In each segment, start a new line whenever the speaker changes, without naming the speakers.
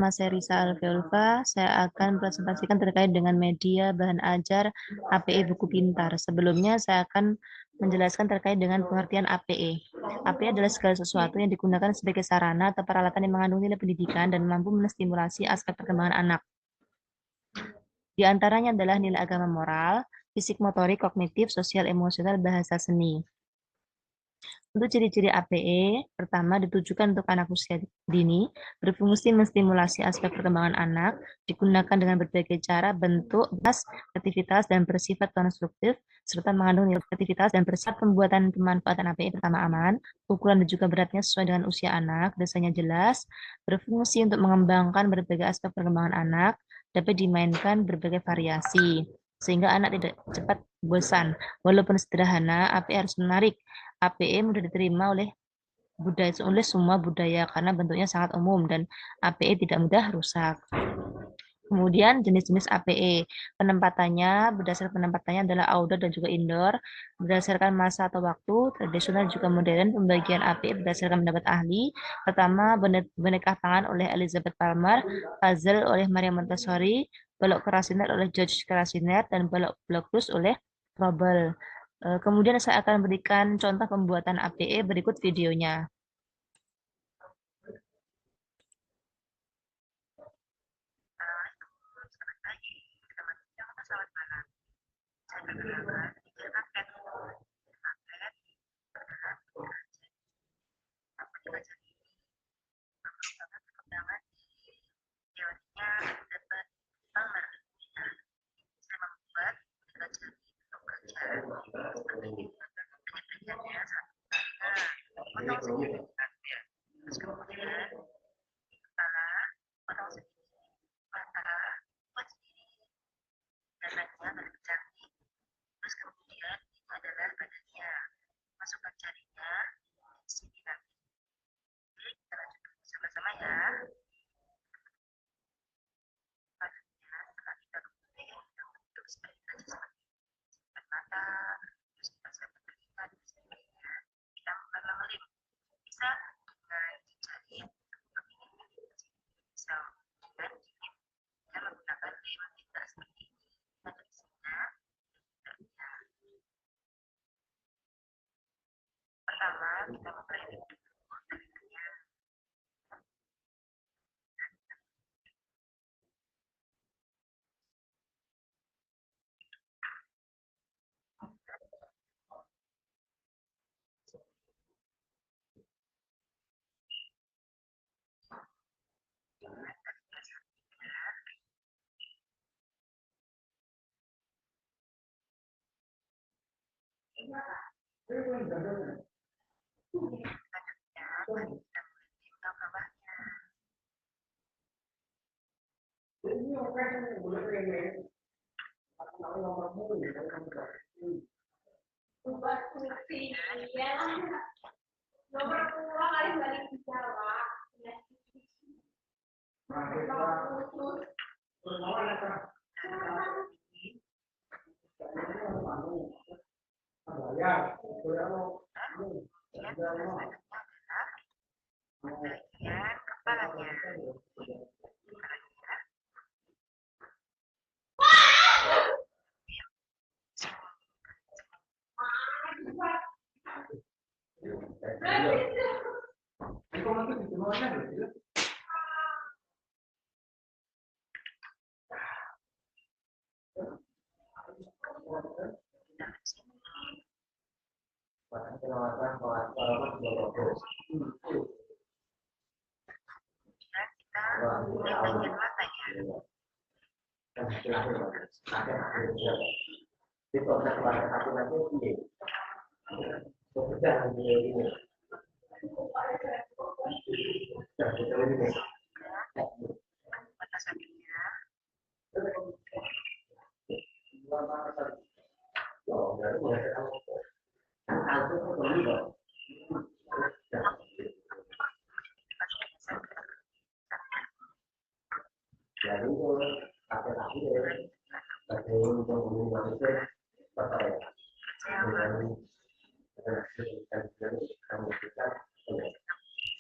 Nama saya Risa Alveolva, saya akan presentasikan terkait dengan media bahan ajar APE Buku Pintar. Sebelumnya saya akan menjelaskan terkait dengan pengertian APE. APE adalah segala sesuatu yang digunakan sebagai sarana atau peralatan yang mengandung nilai pendidikan dan mampu menstimulasi aspek perkembangan anak. Di antaranya adalah nilai agama moral, fisik motorik, kognitif, sosial, emosional, bahasa seni. Untuk ciri-ciri APE, pertama ditujukan untuk anak usia dini, berfungsi menstimulasi aspek perkembangan anak, digunakan dengan berbagai cara, bentuk, aktivitas, dan bersifat konstruktif, serta mengandung nilai aktivitas dan bersifat pembuatan pemanfaatan APE pertama aman, ukuran dan juga beratnya sesuai dengan usia anak, dasarnya jelas, berfungsi untuk mengembangkan berbagai aspek perkembangan anak, dapat dimainkan berbagai variasi, sehingga anak tidak cepat bosan. Walaupun sederhana, APE harus menarik. APE mudah diterima oleh semua budaya karena bentuknya sangat umum dan APE tidak mudah rusak. Kemudian jenis-jenis APE, berdasarkan penempatannya adalah outdoor dan juga indoor, berdasarkan masa atau waktu, tradisional juga modern. Pembagian APE berdasarkan pendapat ahli. Pertama, boneka tangan oleh Elizabeth Palmer, puzzle oleh Maria Montessori, balok kerasiner oleh George Krasiner, dan balok blokus oleh Robel. Kemudian saya akan berikan contoh pembuatan APE berikut videonya.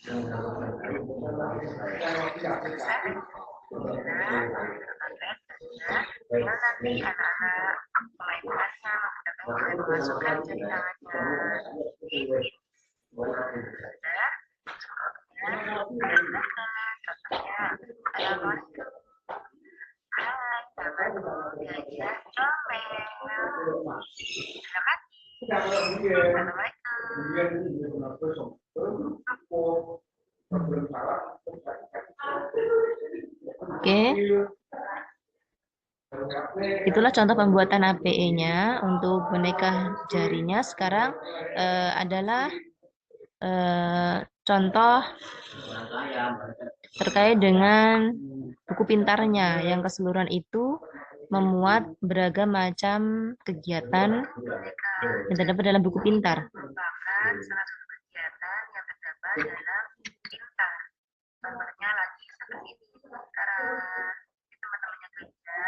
Tinggal nanti anak-anak mulai kelasnya mulai memasukkan jari tangannya. Sudah, contohnya Assalamualaikum. Hai, namaku Gajah Comel. Terima kasih. Assalamualaikum. Oke. Itulah contoh pembuatan APE-nya untuk boneka jarinya. Sekarang adalah contoh terkait dengan buku pintarnya yang keseluruhan itu memuat beragam macam kegiatan yang terdapat dalam buku pintar. Merupakan salah satu kegiatan yang terdapat dalam buku pintar. Contohnya lagi seperti ini. Sekarang teman-temannya kerja,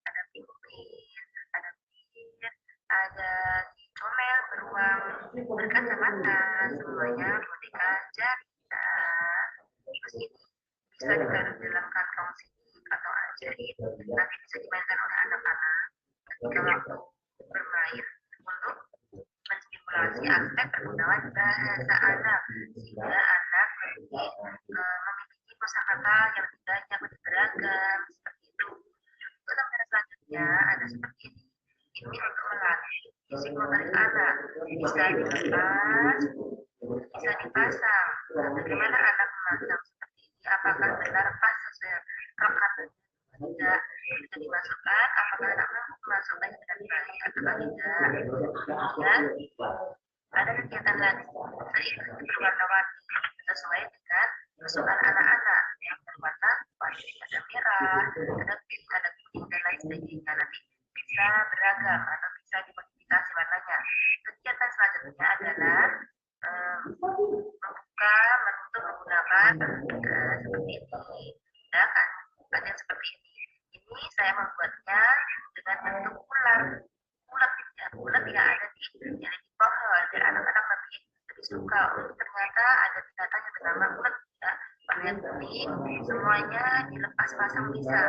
ada pinguin, ada bin, ada si comel beruang berkacamata, semuanya boneka jari. Terus ini bisa ditaruh dalam kantong sini atau jahit, nanti bisa dimainkan oleh anak-anak ketika waktu bermain untuk menstimulasi aspek penggunaan bahasa anak sehingga anak memiliki kosakata yang lebih banyak, lebih beragam seperti itu. Untuk gambar selanjutnya ada seperti ini. Ini untuk melatih fisik motorik anak, bisa dilepas, bisa dipasang. Nah, bagaimana anak memasang seperti ini? Apakah benar pas sesuai rekat tidak? Bisa dimasukkan. Apakah anak mampu memasukkannya dengan baik atau tidak? Kemudian ada kegiatan lagi seiring berwarna-warni sesuai dengan kesukaan anak-anak yang berwarna warni, ada merah, ada pink, ada kuning dan lain sebagainya. Nanti bisa beragam atau bisa dimodifikasi warnanya. Kegiatan selanjutnya adalah membuka, menutup menggunakan seperti ini. Ya kan? Ada yang seperti ini. Ini saya membuatnya dengan bentuk ular. Ulat ya ada di pohon dan anak-anak lebih suka. Ternyata ada binatang yang bernama ulat ya, warna kuning. Semuanya dilepas pasang bisa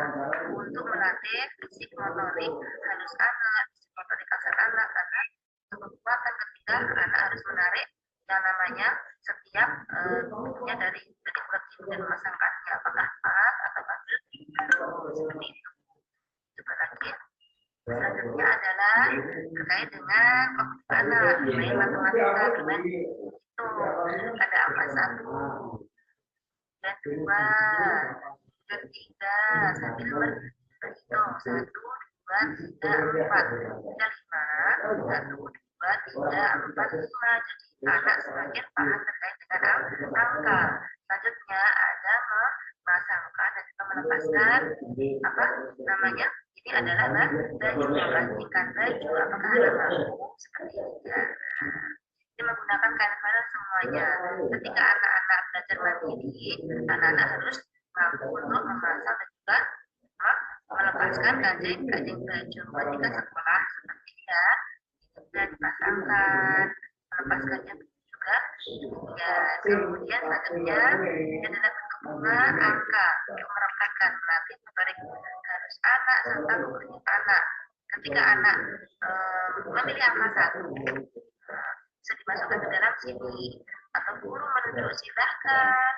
untuk melatih fisik motorik halus anak, fisik motorik kasar anak karena kekuatan ketika anak harus menarik yang namanya setiap bentuknya dari ulat ini dan memasangkannya apakah pas atau seperti itu. Coba lagi. Selanjutnya adalah terkait dengan kognitif anak, bermain matematika, bermain hitung. Ada apa? 1 dan 2 dan 3 sambil berhitung. 1, 2, 3, 4. Ada 5. 1, 2, 3, 4, 5. Jadi anak semakin paham terkait dengan angka. Selanjutnya ada memasangkan dan juga melepaskan apa namanya? Ini adalah baju, memastikan baju apakah anak mampu seperti ini ya. Ini menggunakan kain panel semuanya. Ketika anak-anak belajar mandiri, anak-anak harus mampu untuk memasang dan juga melepaskan kancing baju. Ketika sekolah seperti ya, sudah dipasangkan, melepaskannya juga. Ya, kemudian selanjutnya ini adalah bentuk bunga angka untuk merapatkan melatih motorik harus anak serta kognitif anak. Ketika anak memilih angka 1, bisa dimasukkan ke dalam sini atau guru menunjuk silahkan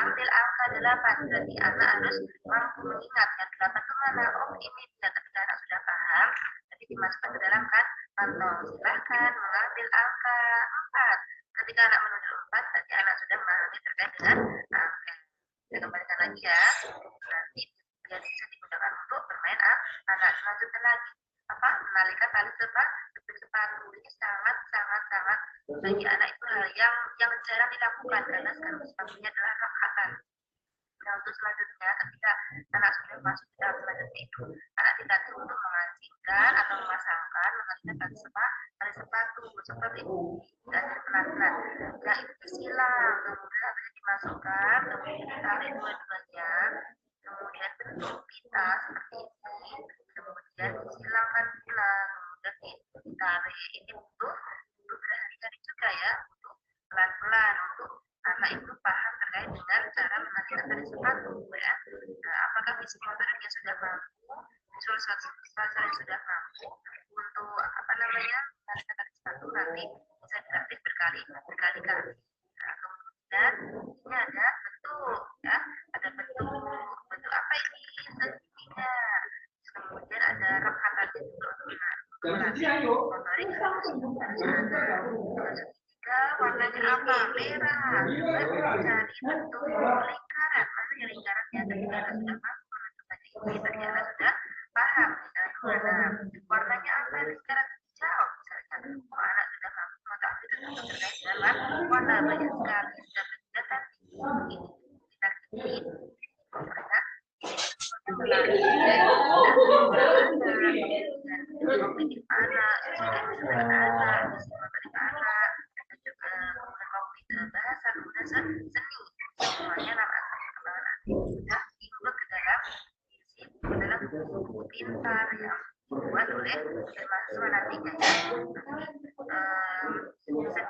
ambil angka 8, berarti anak harus mampu mengingat yang 8 itu mana, oh ini dia. Ketika anak sudah paham jadi dimasukkan ke dalam kantong, silahkan mengambil angka 4. Ketika anak menunjuk 4 berarti anak sudah memahami terkait dengan angka. Saya kembalikan lagi ya, nanti biar bisa digunakan untuk bermain anak. Selanjutnya lagi menalikan tali sepatu. Ini sangat bagi anak itu hal yang jarang dilakukan karena sekarang sepatunya adalah rakatan. Nah, untuk selanjutnya ketika anak sudah masuk ke dalam selanjutnya itu anak dilatih untuk mengancingkan atau memasangkan mengalihkan tali sepatu seperti ini dan pelan-pelan. Nah itu disilang, kemudian dimasukkan, kemudian ditarik dua-duanya, kemudian bentuk pita seperti ini, kemudian disilangkan pulang, kemudian ditarik. Ini butuh berhari-hari juga ya, untuk pelan-pelan untuk anak itu psikologi yang sudah mampu, visualisasi yang sudah mampu untuk apa namanya merasakan sesuatu nanti bisa dilatih berkali-kali. Nah, kemudian ini ada bentuk ya, ada bentuk apa ini segitiga. Kemudian ada rokatannya juga melatih motorik harus ada. Segitiga warnanya apa? Merah. Cari bentuk lingkaran. Mana yang lingkarannya? Ketika Anda sudah mampu menentukan ini, tadi Anda sudah paham misalnya warnanya apa sekarang hijau misalnya. Anak sudah mampu mengetahui terkait dengan warna banyak sekali sudah kelihatan ini kita ini pokoknya melalui kognitif anak, emosional anak, psikomotorik anak, dan juga kognitif bahasa, kemudian seni, semuanya dalam aspek perkembangan anak sudah diikut ke dalam buku pintar yang dibuat oleh mahasiswa nantinya bisa digunakan untuk stimulasi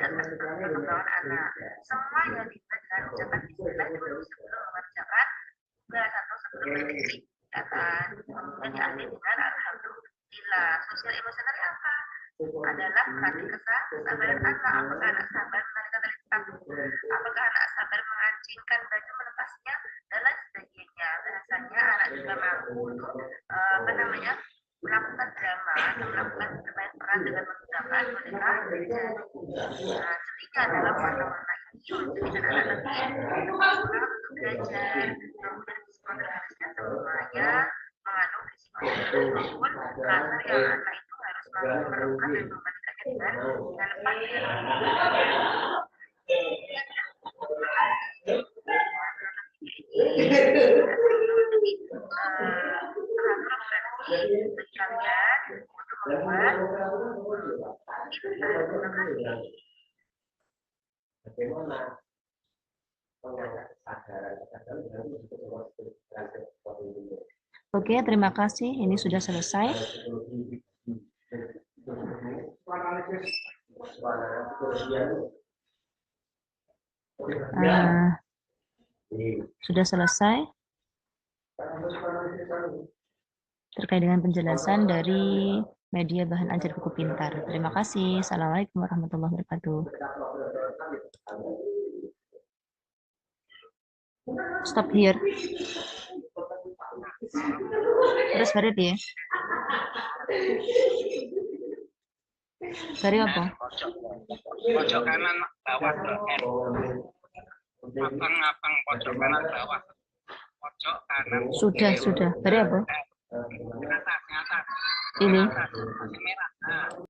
aspek perkembangan anak. Semua yang dibuat dengan ucapan bismillah dulu sebelum mengerjakan tugas atau sebelum mengikuti kegiatan. Kemudian diakhiri dengan alhamdulillah. Sosial emosional apa? Adalah melatih kesabaran anak. Apakah anak sabar mengenalkan tali sepatu? Apakah anak sabar mengancingkan baju melepasnya? Dan lain sebagainya. Bahasanya anak juga mampu untuk melakukan drama atau melakukan bermain peran dengan menggunakan boneka jari. Ketika dalam warna-warna ini menjadikan anak lebih semangat untuk belajar. Kemudian psikoterapisnya semuanya mengandung psikoterapis maupun latar yang anak itu harus mampu memerlukan dan membandingkannya dengan lepas Oke, terima kasih. Ini sudah selesai. Sudah selesai terkait dengan penjelasan dari media bahan ajar buku pintar. Terima kasih. Assalamualaikum warahmatullahi wabarakatuh. Stop here. Terus Farid ya. Dari apa?
Pojok kanan bawah. Abang pojok kanan bawah. Pojok kanan.
Sudah. Dari apa?
Atas.
Ini.
Merah.